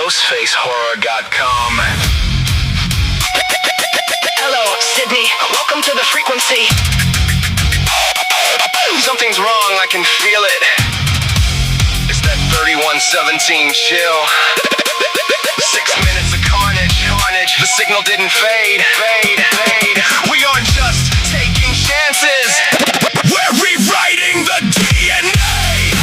ghostfacehorror.com. Hello, Sydney. Welcome to the frequency. Something's wrong, I can feel it. It's that 3117 chill. 6 minutes of carnage. The signal didn't fade. We aren't just taking chances. We're rewriting the DNA.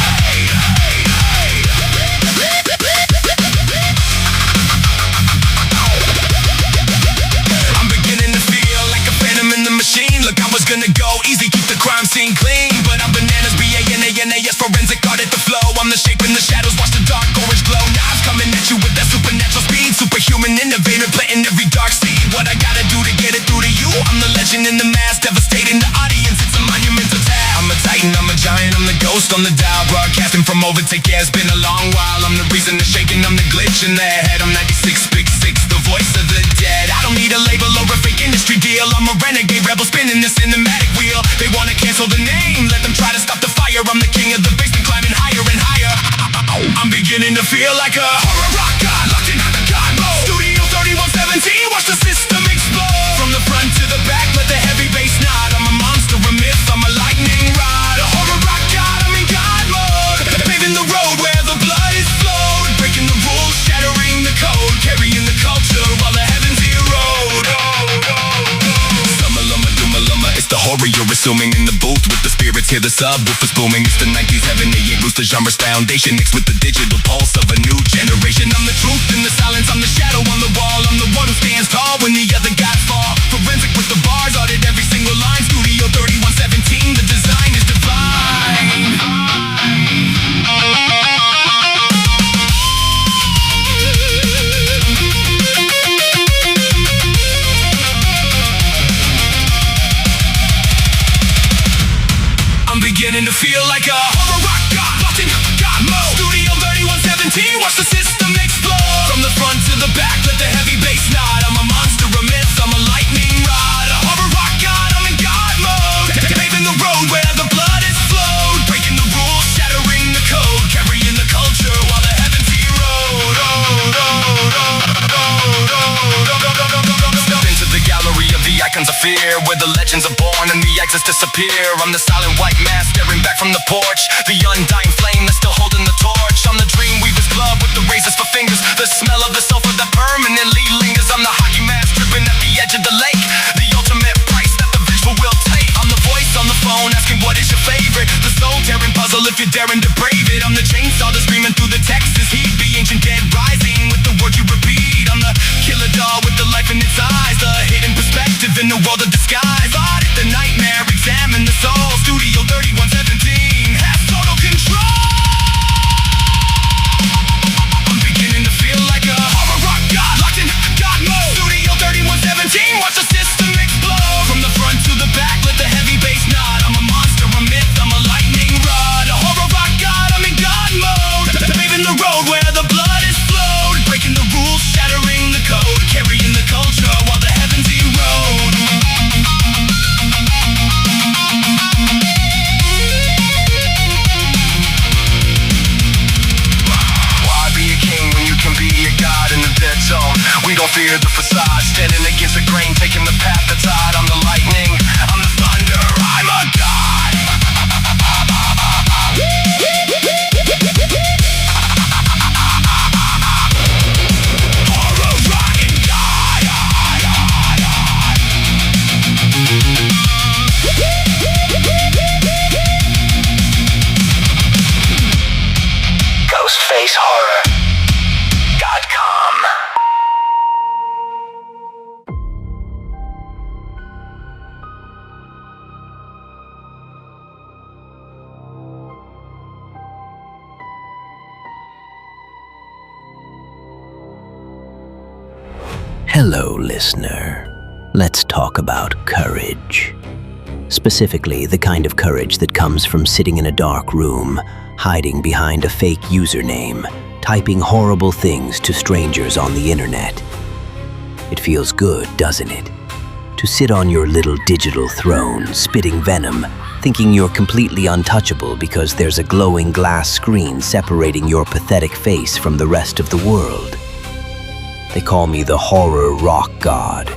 I'm beginning to feel like a venom in the machine. Look, I was gonna go easy, keep the crime scene clean, but I'm bananas, B-A-N-A-N-A-S, forensic art at the flow. I'm the shape in the shadows, watch the dark orange glow. Knives coming at you with that supernatural speed. Superhuman innovator, planting every dark seed. What I gotta do to get it through to you? I'm the legend in the mass, devastating the audience. It's a monumental task. I'm a titan, I'm a giant, I'm the ghost on the dial. Broadcasting from overtake, yeah, it's been a long while. I'm the reason they're shaking, I'm the glitch in their head. I'm 96, big 6, the voice of the dead. I don't need a label or a fake industry deal. I'm a renegade rebel spinning the cinematic wheel. They wanna cancel the name, let them try to stop the fire. I'm the king of the basement, climbing higher and higher. I'm beginning to feel like a horror rock god, locked in God mode. Studio 3117, watch the system explode. From the front to the back, let the heavy bass nod. I'm a monster, a myth, I'm a lightning rod. A horror rock god, I'm in God mode. Paving the road where the blood is flowed. Breaking the rules, shattering the code. Carrying the culture while the heavens erode. It's the horror you're assuming in the booth with the spirits. Hear the subwoofers booming. It's the 90s heaven, they ain't the genre's foundation mixed with the digital pulse of a new generation. I'm the truth in the silence, I'm the shadow on the wall. I'm the one who stands tall when the other guys fall. Forensic with the bars, audit every single line. Studio 3117, the design is divine. Beginning to feel like a horror rock god, locked in God mode. Studio 3117, watch the system explode. From the front to the back, let the heavy bass nod. I'm a monster, a myth, I'm a lightning rod. A horror rock god, I'm in God mode. Paving the road where the blood is flowed. Breaking the rules, shattering the code. Carrying the culture while the heavens erode. Step into the gallery of the icons of fear, where the legends are born and the exits disappear. I'm the silent white man staring back from the porch, the undying flame that's still holding the torch. I'm the dream weaver's glove with the razors for fingers, the smell of the sulfur that permanently lingers. I'm the hockey mask dripping at the edge of the lake, the ultimate price that the vengeful will take. I'm the voice on the phone asking what is your favorite, the soul-tearing puzzle if you're daring to brave it. I'm the chainsaw that's screaming through the Texas heat, the ancient dead rising with the words you repeat. I'm the killer doll with the life in its eyes, the hidden perspective in the world of disguise. Audit the nightmare, examine the soul. Studio 3117 has total control. I'm beginning to feel like a horror rock god, locked in God mode. Studio 3117, watch the system explode. From the front to the back, let the heavy bass nod. I'm a monster, a myth, I'm a lightning rod. A horror rock god, I'm in God mode. Paving the road where the blood is flowed. Breaking the rules, shattering the code. Carrying the culture while the heavens erode. We don't fear the facade, standing against the grain, taking the path that's hot. I'm the lightning, I'm the thunder, I'm a god. Horror rockin' god. Ghostfacehorror.com. Hello, listener. Let's talk about courage. Specifically, the kind of courage that comes from sitting in a dark room, hiding behind a fake username, typing horrible things to strangers on the internet. It feels good, doesn't it? To sit on your little digital throne, spitting venom, thinking you're completely untouchable because there's a glowing glass screen separating your pathetic face from the rest of the world. They call me the horror rock god.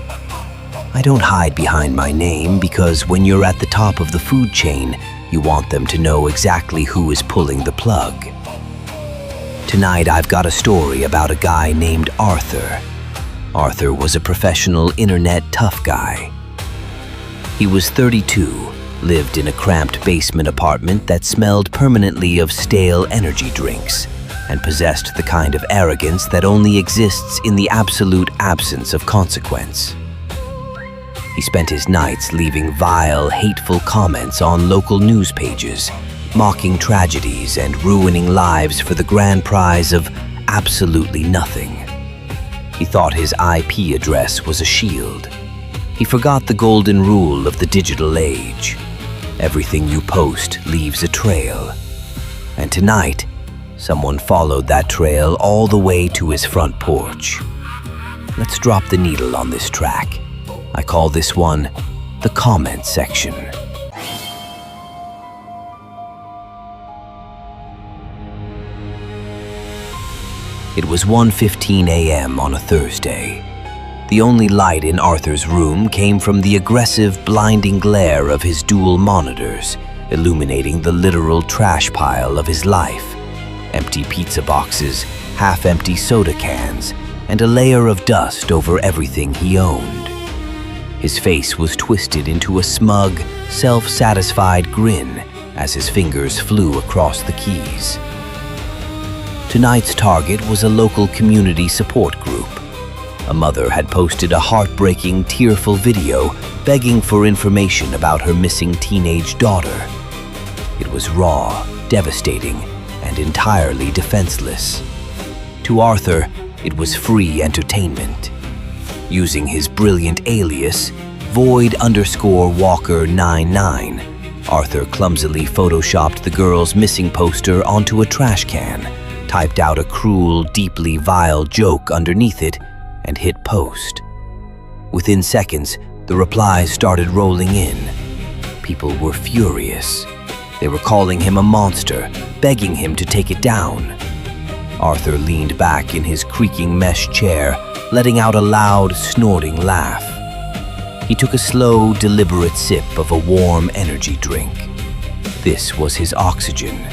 I don't hide behind my name because when you're at the top of the food chain, you want them to know exactly who is pulling the plug. Tonight I've got a story about a guy named Arthur. Arthur was a professional internet tough guy. He was 32, lived in a cramped basement apartment that smelled permanently of stale energy drinks, and possessed the kind of arrogance that only exists in the absolute absence of consequence. He spent his nights leaving vile, hateful comments on local news pages, mocking tragedies and ruining lives for the grand prize of absolutely nothing. He thought his IP address was a shield. He forgot the golden rule of the digital age. Everything you post leaves a trail. And tonight, someone followed that trail all the way to his front porch. Let's drop the needle on this track. I call this one the comment section. It was 1:15 a.m. on a Thursday. The only light in Arthur's room came from the aggressive, blinding glare of his dual monitors, illuminating the literal trash pile of his life. Empty pizza boxes, half-empty soda cans, and a layer of dust over everything he owned. His face was twisted into a smug, self-satisfied grin as his fingers flew across the keys. Tonight's target was a local community support group. A mother had posted a heartbreaking, tearful video begging for information about her missing teenage daughter. It was raw, devastating, and entirely defenseless. To Arthur, it was free entertainment. Using his brilliant alias, Void_Walker99, Arthur clumsily photoshopped the girl's missing poster onto a trash can, typed out a cruel, deeply vile joke underneath it, and hit post. Within seconds, the replies started rolling in. People were furious. They were calling him a monster, begging him to take it down. Arthur leaned back in his creaking mesh chair, letting out a loud, snorting laugh. He took a slow, deliberate sip of a warm energy drink. This was his oxygen.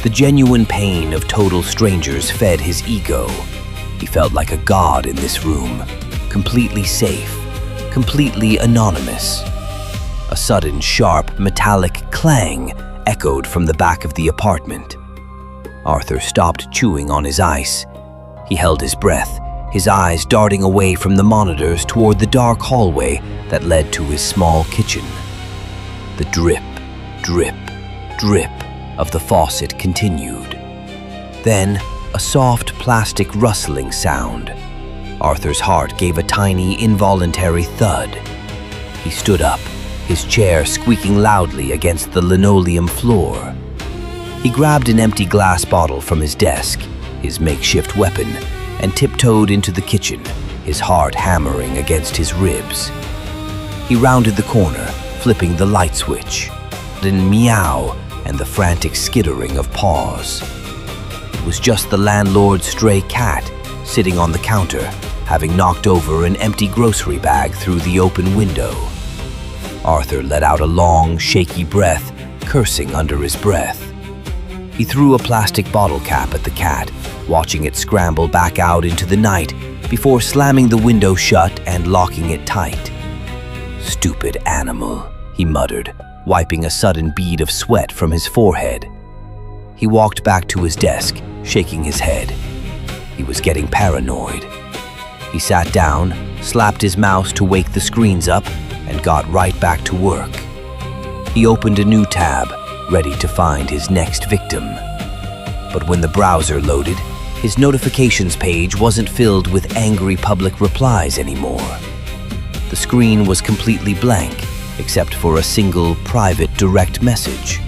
The genuine pain of total strangers fed his ego. He felt like a god in this room, completely safe, completely anonymous. A sudden, sharp, metallic clang echoed from the back of the apartment. Arthur stopped chewing on his ice. He held his breath, his eyes darting away from the monitors toward the dark hallway that led to his small kitchen. The drip, drip, drip of the faucet continued. Then, a soft plastic rustling sound. Arthur's heart gave a tiny, involuntary thud. He stood up, his chair squeaking loudly against the linoleum floor. He grabbed an empty glass bottle from his desk, his makeshift weapon, and tiptoed into the kitchen, his heart hammering against his ribs. He rounded the corner, flipping the light switch. Then meow and the frantic skittering of paws. It was just the landlord's stray cat sitting on the counter, having knocked over an empty grocery bag through the open window. Arthur let out a long, shaky breath, cursing under his breath. He threw a plastic bottle cap at the cat, watching it scramble back out into the night before slamming the window shut and locking it tight. "Stupid animal," he muttered, wiping a sudden bead of sweat from his forehead. He walked back to his desk, shaking his head. He was getting paranoid. He sat down, slapped his mouse to wake the screens up, and got right back to work. He opened a new tab, ready to find his next victim. But when the browser loaded, his notifications page wasn't filled with angry public replies anymore. The screen was completely blank, except for a single private direct message.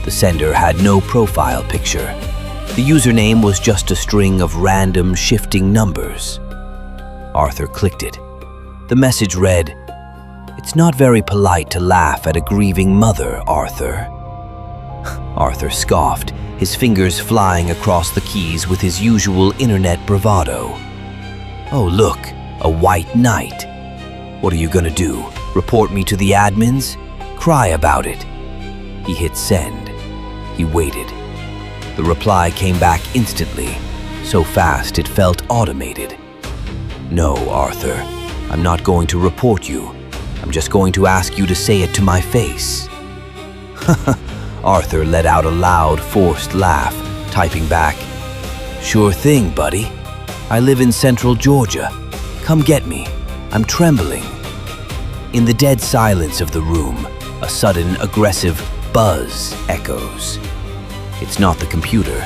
The sender had no profile picture. The username was just a string of random shifting numbers. Arthur clicked it. The message read, "It's not very polite to laugh at a grieving mother, Arthur." Arthur scoffed, his fingers flying across the keys with his usual internet bravado. Oh, look, a white knight. What are you gonna do? Report me to the admins? Cry about it. He hit send. He waited. The reply came back instantly, so fast it felt automated. No, Arthur, I'm not going to report you. I'm just going to ask you to say it to my face. Arthur let out a loud, forced laugh, typing back, "Sure thing, buddy. I live in central Georgia. Come get me. I'm trembling." In the dead silence of the room, a sudden, aggressive buzz echoes. It's not the computer.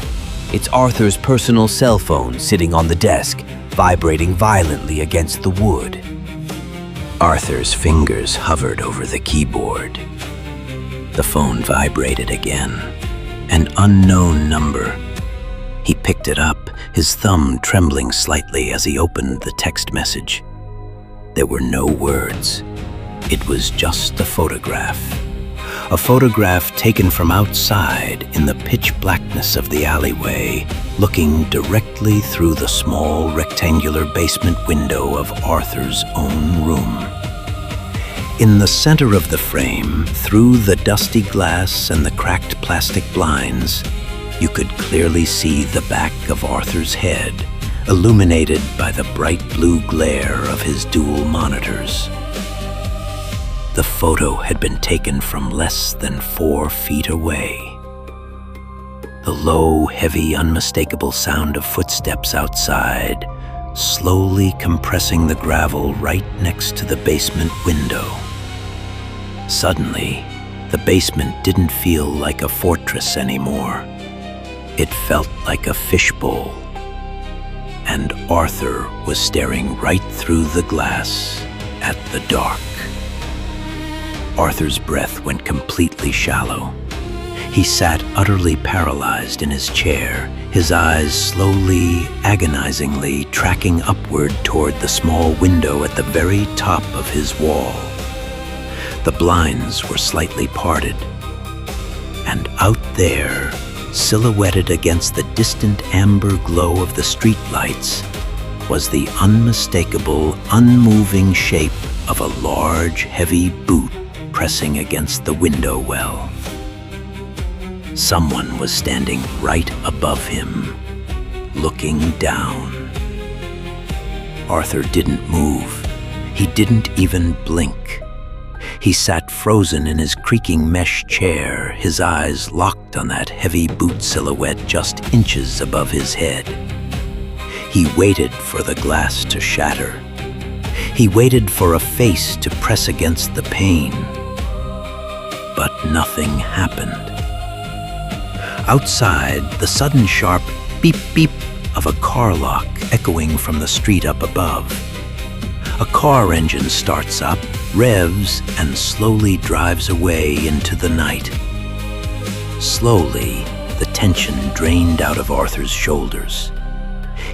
It's Arthur's personal cell phone sitting on the desk, vibrating violently against the wood. Arthur's fingers hovered over the keyboard. The phone vibrated again. An unknown number. He picked it up, his thumb trembling slightly as he opened the text message. There were no words. It was just a photograph. A photograph taken from outside in the pitch blackness of the alleyway, looking directly through the small rectangular basement window of Arthur's own room. In the center of the frame, through the dusty glass and the cracked plastic blinds, you could clearly see the back of Arthur's head, illuminated by the bright blue glare of his dual monitors. The photo had been taken from less than 4 feet away. The low, heavy, unmistakable sound of footsteps outside, slowly compressing the gravel right next to the basement window. Suddenly, the basement didn't feel like a fortress anymore. It felt like a fishbowl. And Arthur was staring right through the glass at the dark. Arthur's breath went completely shallow. He sat utterly paralyzed in his chair, his eyes slowly, agonizingly tracking upward toward the small window at the very top of his wall. The blinds were slightly parted, and out there, silhouetted against the distant amber glow of the streetlights, was the unmistakable, unmoving shape of a large, heavy boot pressing against the window well. Someone was standing right above him, looking down. Arthur didn't move. He didn't even blink. He sat frozen in his creaking mesh chair, his eyes locked on that heavy boot silhouette just inches above his head. He waited for the glass to shatter. He waited for a face to press against the pane. But nothing happened. Outside, the sudden sharp beep-beep of a car lock echoing from the street up above. A car engine starts up, revs, and slowly drives away into the night. Slowly, the tension drained out of Arthur's shoulders.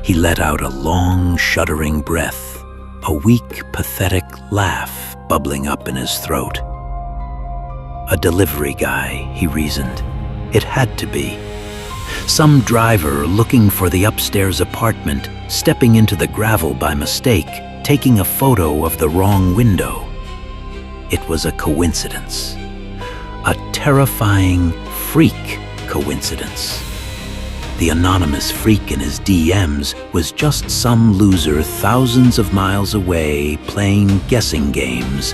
He let out a long, shuddering breath, a weak, pathetic laugh bubbling up in his throat. A delivery guy, he reasoned. It had to be. Some driver looking for the upstairs apartment, stepping into the gravel by mistake, taking a photo of the wrong window. It was a coincidence. A terrifying freak coincidence. The anonymous freak in his DMs was just some loser thousands of miles away playing guessing games,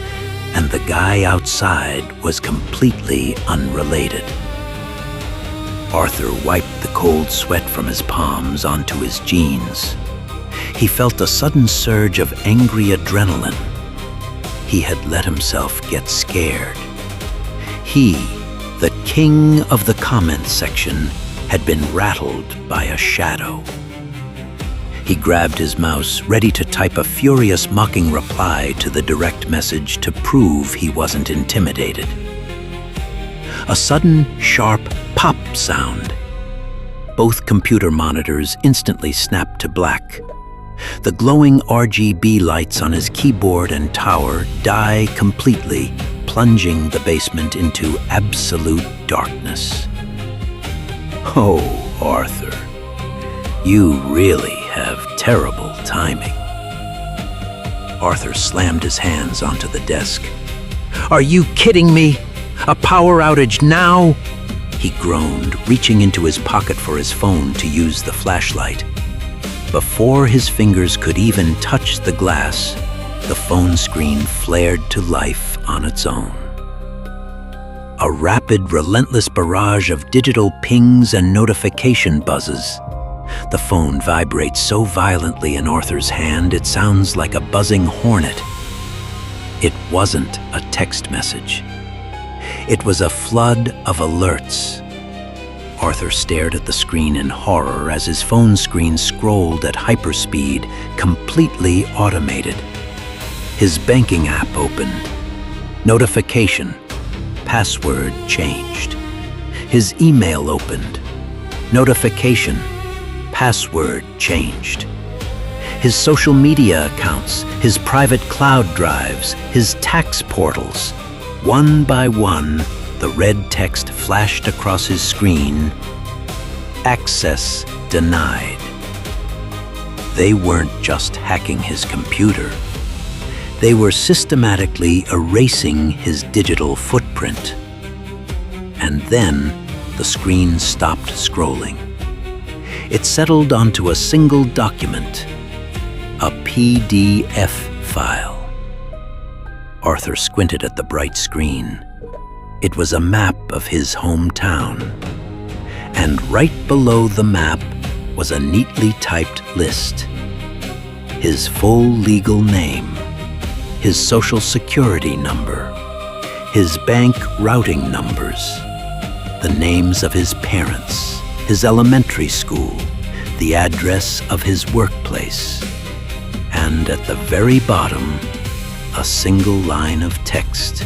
and the guy outside was completely unrelated. Arthur wiped the cold sweat from his palms onto his jeans. He felt a sudden surge of angry adrenaline. He had let himself get scared. He, the king of the comments section, had been rattled by a shadow. He grabbed his mouse, ready to type a furious, mocking reply to the direct message to prove he wasn't intimidated. A sudden, sharp pop sound. Both computer monitors instantly snapped to black. The glowing RGB lights on his keyboard and tower die completely, plunging the basement into absolute darkness. Oh, Arthur, you really have terrible timing. Arthur slammed his hands onto the desk. "Are you kidding me? A power outage now?" He groaned, reaching into his pocket for his phone to use the flashlight. Before his fingers could even touch the glass, the phone screen flared to life on its own. A rapid, relentless barrage of digital pings and notification buzzes. The phone vibrates so violently in Arthur's hand it sounds like a buzzing hornet. It wasn't a text message. It was a flood of alerts. Arthur stared at the screen in horror as his phone screen scrolled at hyperspeed, completely automated. His banking app opened. Notification. Password changed. His email opened. Notification. Password changed. His social media accounts, his private cloud drives, his tax portals. One by one, the red text flashed across his screen. Access denied. They weren't just hacking his computer. They were systematically erasing his digital footprint. And then the screen stopped scrolling. It settled onto a single document, a PDF file. Arthur squinted at the bright screen. It was a map of his hometown. And right below the map was a neatly typed list. His full legal name, his social security number, his bank routing numbers, the names of his parents, his elementary school, the address of his workplace, and at the very bottom, a single line of text.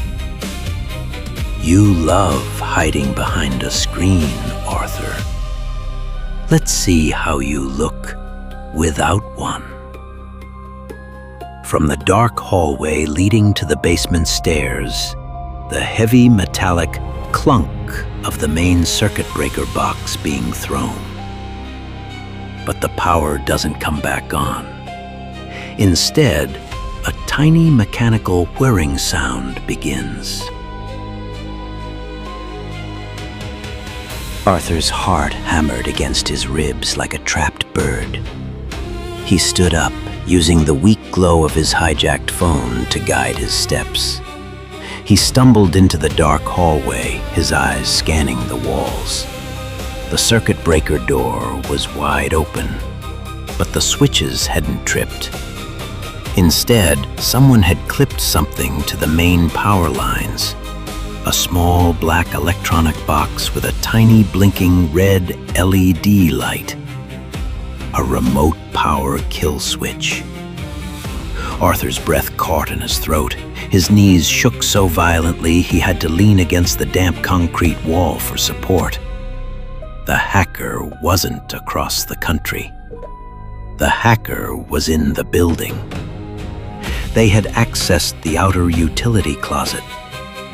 "You love hiding behind a screen, Arthur. Let's see how you look without one." From the dark hallway leading to the basement stairs, the heavy metallic clunk of the main circuit breaker box being thrown. But the power doesn't come back on. Instead, a tiny mechanical whirring sound begins. Arthur's heart hammered against his ribs like a trapped bird. He stood up, using the weak glow of his hijacked phone to guide his steps. He stumbled into the dark hallway, his eyes scanning the walls. The circuit breaker door was wide open, but the switches hadn't tripped. Instead, someone had clipped something to the main power lines. A small black electronic box with a tiny blinking red LED light. A remote power kill switch. Arthur's breath caught in his throat. His knees shook so violently he had to lean against the damp concrete wall for support. The hacker wasn't across the country. The hacker was in the building. They had accessed the outer utility closet.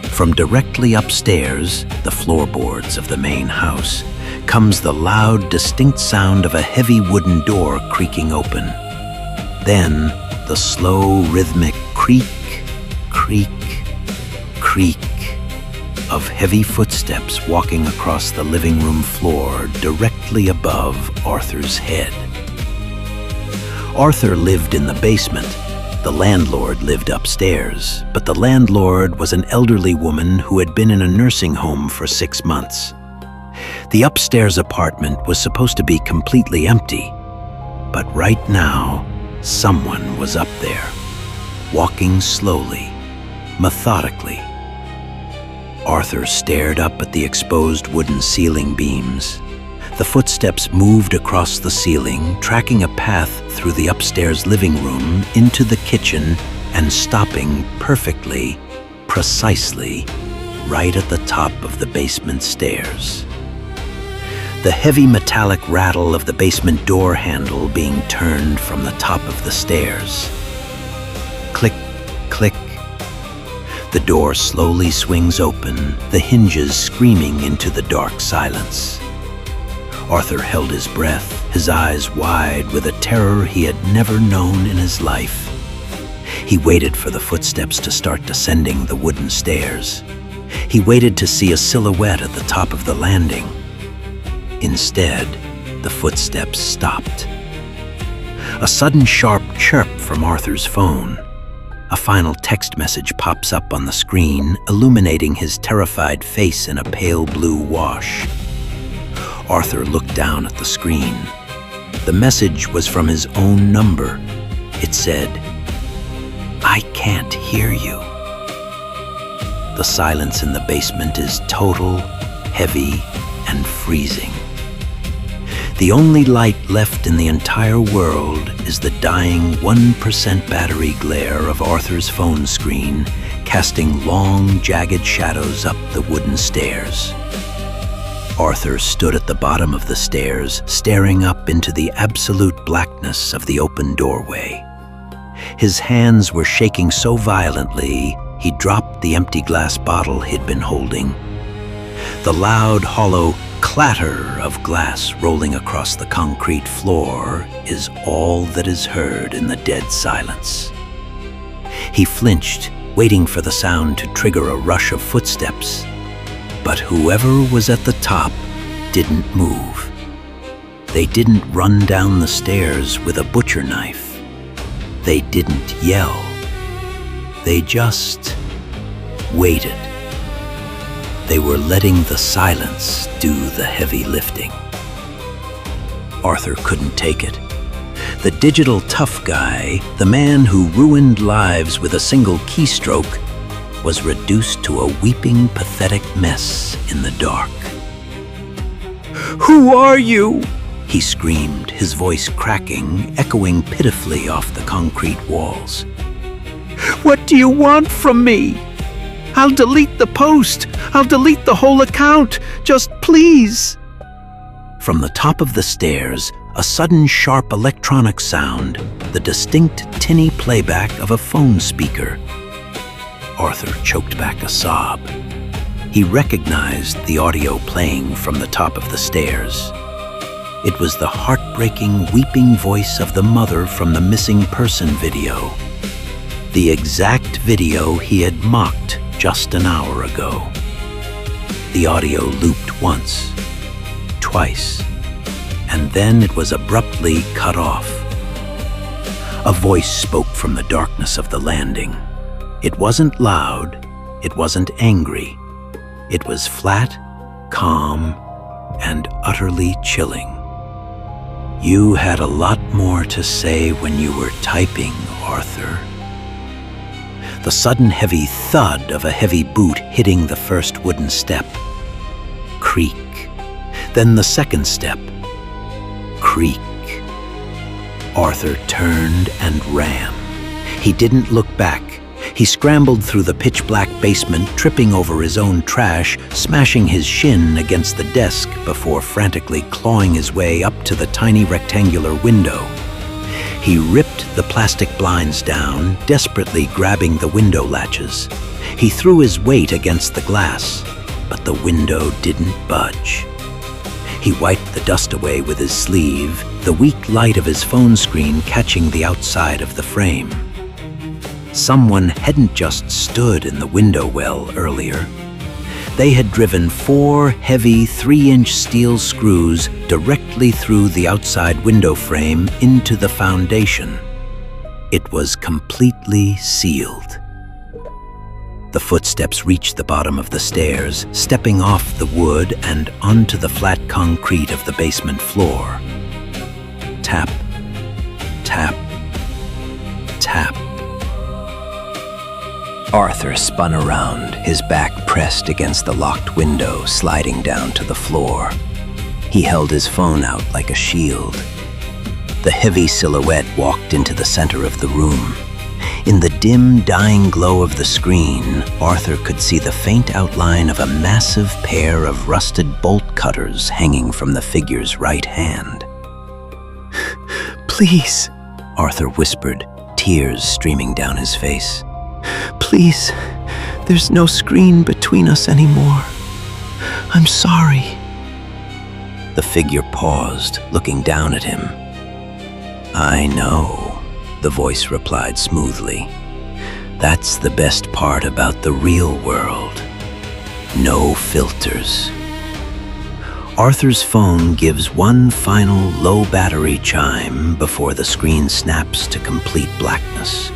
From directly upstairs, the floorboards of the main house, comes the loud, distinct sound of a heavy wooden door creaking open. Then, the slow, rhythmic creak, creak, creak of heavy footsteps walking across the living room floor directly above Arthur's head. Arthur lived in the basement. The landlord lived upstairs, but the landlord was an elderly woman who had been in a nursing home for 6 months. The upstairs apartment was supposed to be completely empty, but right now, someone was up there, walking slowly, methodically. Arthur stared up at the exposed wooden ceiling beams. The footsteps moved across the ceiling, tracking a path through the upstairs living room into the kitchen and stopping perfectly, precisely, right at the top of the basement stairs. The heavy metallic rattle of the basement door handle being turned from the top of the stairs. Click, click. The door slowly swings open, the hinges screaming into the dark silence. Arthur held his breath, his eyes wide with a terror he had never known in his life. He waited for the footsteps to start descending the wooden stairs. He waited to see a silhouette at the top of the landing. Instead, the footsteps stopped. A sudden sharp chirp from Arthur's phone. A final text message pops up on the screen, illuminating his terrified face in a pale blue wash. Arthur looked down at the screen. The message was from his own number. It said, "I can't hear you." The silence in the basement is total, heavy, and freezing. The only light left in the entire world is the dying 1% battery glare of Arthur's phone screen, casting long, jagged shadows up the wooden stairs. Arthur stood at the bottom of the stairs, staring up into the absolute blackness of the open doorway. His hands were shaking so violently, he dropped the empty glass bottle he'd been holding. The loud, hollow clatter of glass rolling across the concrete floor is all that is heard in the dead silence. He flinched, waiting for the sound to trigger a rush of footsteps. But whoever was at the top didn't move. They didn't run down the stairs with a butcher knife. They didn't yell. They just waited. They were letting the silence do the heavy lifting. Arthur couldn't take it. The digital tough guy, the man who ruined lives with a single keystroke, was reduced to a weeping, pathetic mess in the dark. "Who are you?" he screamed, his voice cracking, echoing pitifully off the concrete walls. "What do you want from me? I'll delete the post. I'll delete the whole account. Just please." From the top of the stairs, a sudden sharp electronic sound, the distinct tinny playback of a phone speaker. Arthur choked back a sob. He recognized the audio playing from the top of the stairs. It was the heartbreaking, weeping voice of the mother from the missing person video. The exact video he had mocked just an hour ago. The audio looped once, twice, and then it was abruptly cut off. A voice spoke from the darkness of the landing. It wasn't loud, it wasn't angry. It was flat, calm, and utterly chilling. "You had a lot more to say when you were typing, Arthur." The sudden heavy thud of a heavy boot hitting the first wooden step. Creak. Then the second step. Creak. Arthur turned and ran. He didn't look back. He scrambled through the pitch-black basement, tripping over his own trash, smashing his shin against the desk before frantically clawing his way up to the tiny rectangular window. He ripped the plastic blinds down, desperately grabbing the window latches. He threw his weight against the glass, but the window didn't budge. He wiped the dust away with his sleeve, the weak light of his phone screen catching the outside of the frame. Someone hadn't just stood in the window well earlier. They had driven 4 heavy 3-inch steel screws directly through the outside window frame into the foundation. It was completely sealed. The footsteps reached the bottom of the stairs, stepping off the wood and onto the flat concrete of the basement floor. Tap, tap, tap. Arthur spun around, his back pressed against the locked window, sliding down to the floor. He held his phone out like a shield. The heavy silhouette walked into the center of the room. In the dim, dying glow of the screen, Arthur could see the faint outline of a massive pair of rusted bolt cutters hanging from the figure's right hand. "Please," Arthur whispered, tears streaming down his face. "Please, there's no screen between us anymore. I'm sorry." The figure paused, looking down at him. "I know," the voice replied smoothly. That's the best part about the real world. No filters. Arthur's phone gives one final low battery chime before the screen snaps to complete blackness.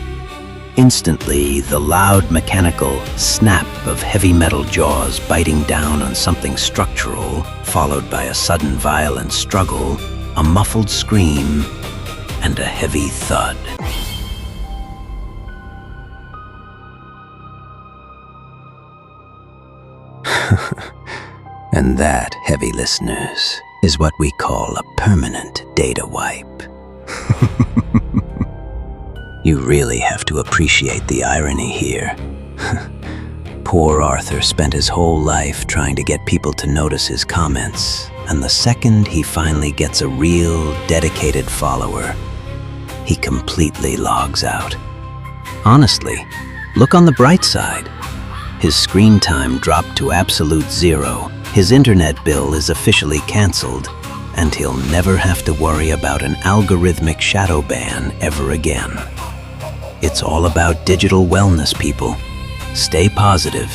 Instantly, the loud mechanical snap of heavy metal jaws biting down on something structural, followed by a sudden violent struggle, a muffled scream, and a heavy thud. And that, heavy listeners, is what we call a permanent data wipe. You really have to appreciate the irony here. Poor Arthur spent his whole life trying to get people to notice his comments, and the second he finally gets a real, dedicated follower, he completely logs out. Honestly, look on the bright side. His screen time dropped to absolute zero, his internet bill is officially canceled, and he'll never have to worry about an algorithmic shadow ban ever again. It's all about digital wellness, people. Stay positive.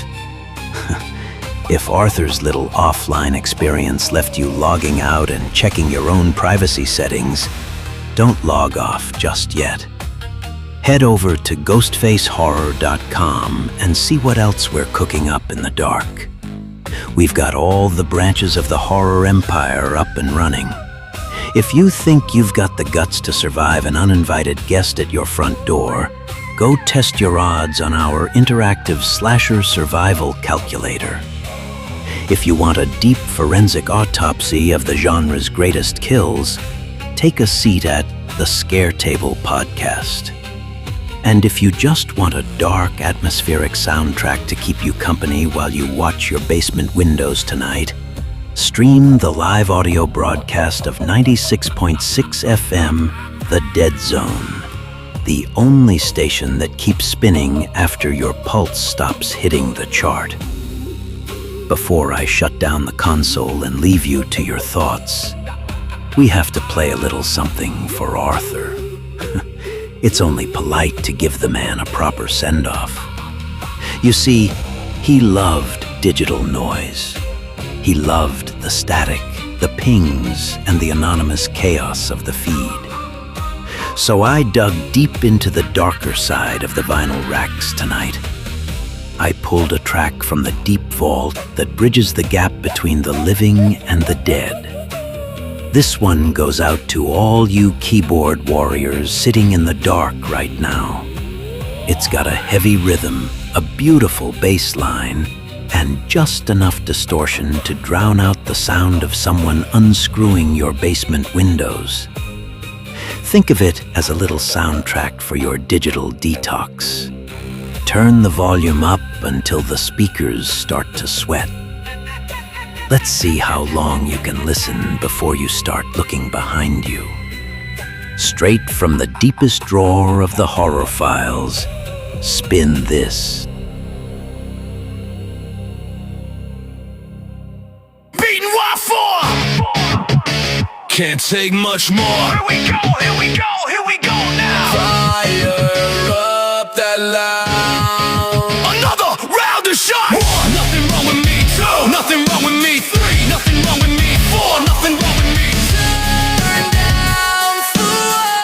If Arthur's little offline experience left you logging out and checking your own privacy settings, don't log off just yet. Head over to ghostfacehorror.com and see what else we're cooking up in the dark. We've got all the branches of the horror empire up and running. If you think you've got the guts to survive an uninvited guest at your front door, go test your odds on our interactive slasher survival calculator. If you want a deep forensic autopsy of the genre's greatest kills, take a seat at the Scare Table podcast. And if you just want a dark, atmospheric soundtrack to keep you company while you watch your basement windows tonight, stream the live audio broadcast of 96.6 FM, The Dead Zone, the only station that keeps spinning after your pulse stops hitting the chart. Before I shut down the console and leave you to your thoughts, we have to play a little something for Arthur. It's only polite to give the man a proper send-off. You see, he loved digital noise. He loved the static, the pings, and the anonymous chaos of the feed. So I dug deep into the darker side of the vinyl racks tonight. I pulled a track from the deep vault that bridges the gap between the living and the dead. This one goes out to all you keyboard warriors sitting in the dark right now. It's got a heavy rhythm, a beautiful bass line, and just enough distortion to drown out the sound of someone unscrewing your basement windows. Think of it as a little soundtrack for your digital detox. Turn the volume up until the speakers start to sweat. Let's see how long you can listen before you start looking behind you. Straight from the deepest drawer of the horror files, spin this. Beaten what for? Can't take much more. Here we go, here we go, here we go now. Fire up that loud. Another round of shots. 1, nothing wrong with me. 2, nothing wrong with me. 3, nothing wrong with me. 4, nothing wrong with me. Turn down for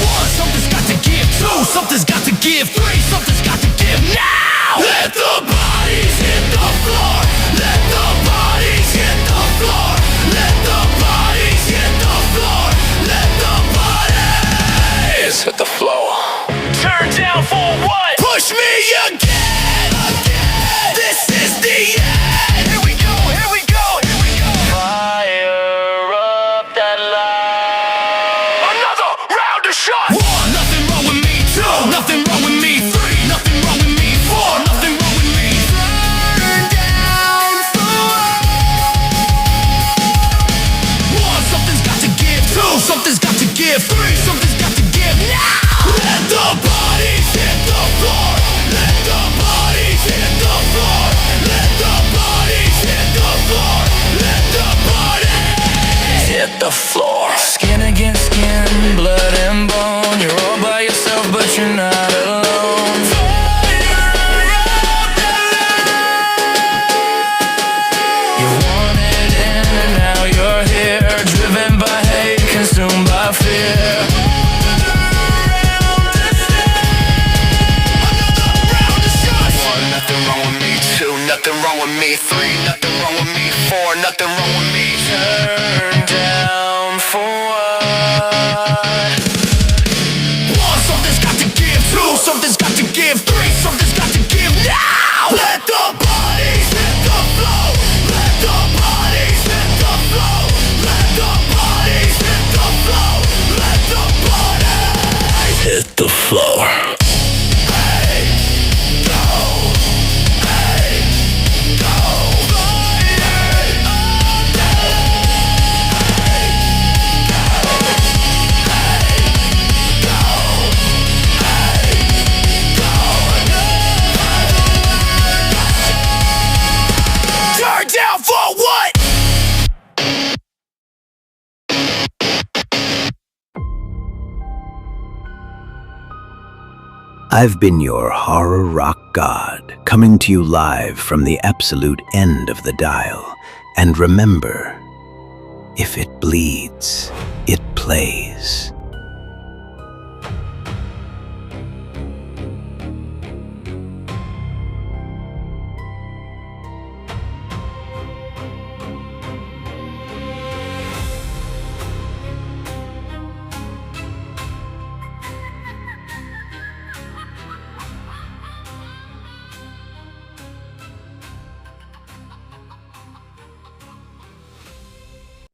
1, something's got to give. 2, something's got to give. 3, something's got to give now. Let the bodies hit the floor. Let the bodies hit the floor. Let the bodies hit the floor. Let the bodies hit the floor. Turn down for what? Push me again, again. This is the end. Here we go, here we go, here we go. Fire up that loud. Another round of shots. 1, nothing wrong with me. 2, nothing wrong with me. 3, nothing wrong with me. 4, nothing wrong with me. Turn down for 1, something's got to give. 2, something's got to give. 3, something's got to give now. Let the bodies hit the floor. Let the bodies hit the floor. Let the bodies hit the floor. Let the bodies hit the floor. Skin against skin, blood and bone. You're all by yourself, but One, something's got to give. Two, something's got to give. Three, something's got to give now. Let the bodies hit the flow. Let the bodies hit the flow. Let the bodies hit the flow. Let the bodies hit the floor. Down for what? I've been your horror rock god, coming to you live from the absolute end of the dial. And remember, if it bleeds, it plays.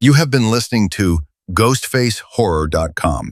You have been listening to GhostfaceHorror.com.